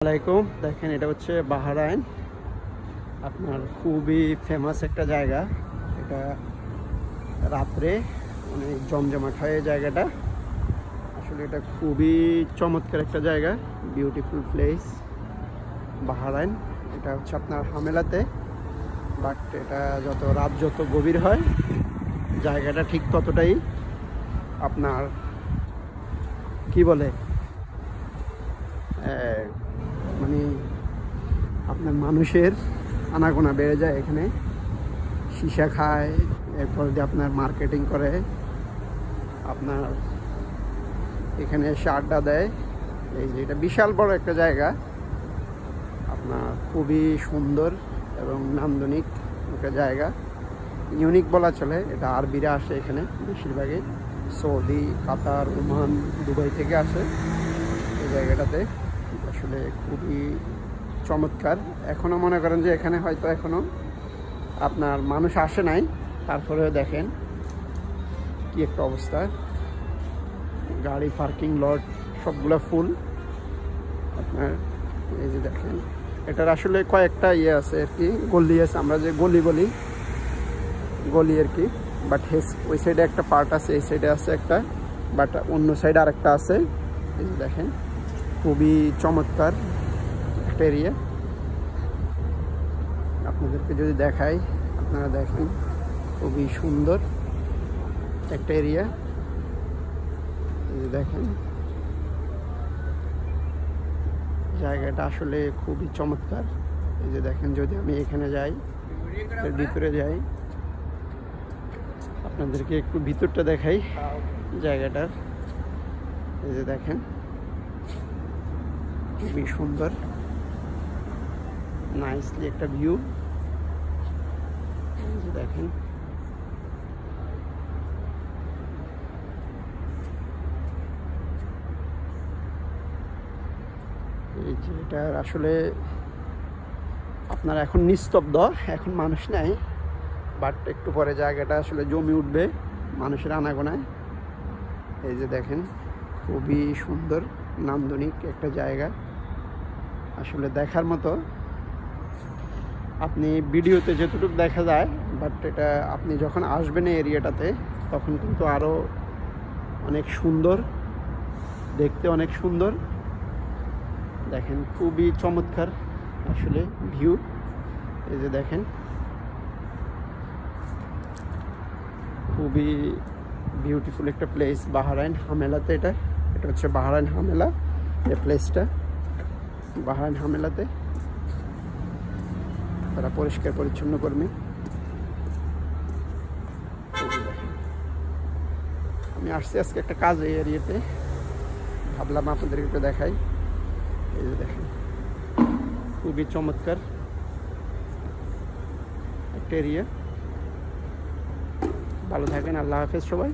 আসসালামাইকুম। দেখেন এটা হচ্ছে বাহরাইন, আপনার খুবই ফেমাস একটা জায়গা। এটা রাত্রে অনেক জমজমাট হয় এই জায়গাটা। আসলে এটা খুবই চমৎকার একটা জায়গা, বিউটিফুল প্লেস বাহরাইন। এটা হচ্ছে আপনার হামেলাতে, বাট এটা রাত যত গভীর হয় জায়গাটা ঠিক ততটাই আপনার কি বলে মানে আপনার মানুষের আনাগোনা বেড়ে যায়। এখানে সীসা খায়, এরপর দিয়ে আপনার মার্কেটিং করে, আপনার এখানে এসে আড্ডা দেয়। এই যে এটা বিশাল বড় একটা জায়গা, আপনার খুবই সুন্দর এবং নান্দনিক একটা জায়গা। ইউনিক বলা চলে। এটা আরবিরা আসে এখানে বেশিরভাগই, সৌদি, কাতার, ওমান, দুবাই থেকে আসে এই জায়গাটাতে। আসলে খুবই চমৎকার। এখনও মনে করেন যে এখানে হয়তো এখনও আপনার মানুষ আসে নাই, তারপরেও দেখেন কি একটা অবস্থা। গাড়ি পার্কিং লট সবগুলো ফুল। আপনার এই যে দেখেন, এটার আসলে কয়েকটা আছে আর কি, গলি আছে, আমরা যে গলি বলি গলি আর কি। বাট ওই সাইডে একটা পার্ট আছে, এই সাইডে আছে একটা, বাট অন্য সাইডে আরেকটা আছে। এই যে দেখেন খুবই চমৎকার একটা এরিয়া। আপনাদেরকে যদি দেখাই, আপনারা দেখেন খুবই সুন্দর একটা এরিয়া। এই যে দেখেন জায়গাটা আসলে খুবই চমৎকার। এই যে দেখেন, যদি আমি এখানে যাই, এর ভিতরে যাই, আপনাদেরকে একটু ভিতরটা দেখাই জায়গাটার। এই যে দেখেন খুবই সুন্দর, নাইসলি একটা ভিউ। এই যে দেখেন এই যে এটা আসলে আপনার এখন নিস্তব্ধ, এখন মানুষ নাই, বাট একটু পরে জায়গাটা আসলে জমে উঠবে মানুষের আনাগোনায়। এই যে দেখেন খুবই সুন্দর নান্দনিক একটা জায়গা, আসলে দেখার মতো। আপনি ভিডিওতে যতটুকু দেখা যায়, বাট এটা আপনি যখন আসবেন এই এরিয়াটাতে তখন কিন্তু আরও অনেক সুন্দর, দেখতে অনেক সুন্দর। দেখেন খুবই চমৎকার আসলে ভিউ। এই যে দেখেন খুবই বিউটিফুল একটা প্লেস বাহরাইন হামেলাতে। এটা হচ্ছে বাহরাইন হামেলা, এই প্লেসটা বাহরাইন হামেলাতে। তারা পরিষ্কার পরিচ্ছন্ন কর্মী। আমি আসছি আজকে একটা কাজ এই এরিয়াতে, ভাবলাম আপনাদেরকে একটু দেখাই। এই যে দেখেন খুবই চমৎকার একটা এরিয়া। ভালো থাকেন, আল্লাহ হাফেজ সবাই।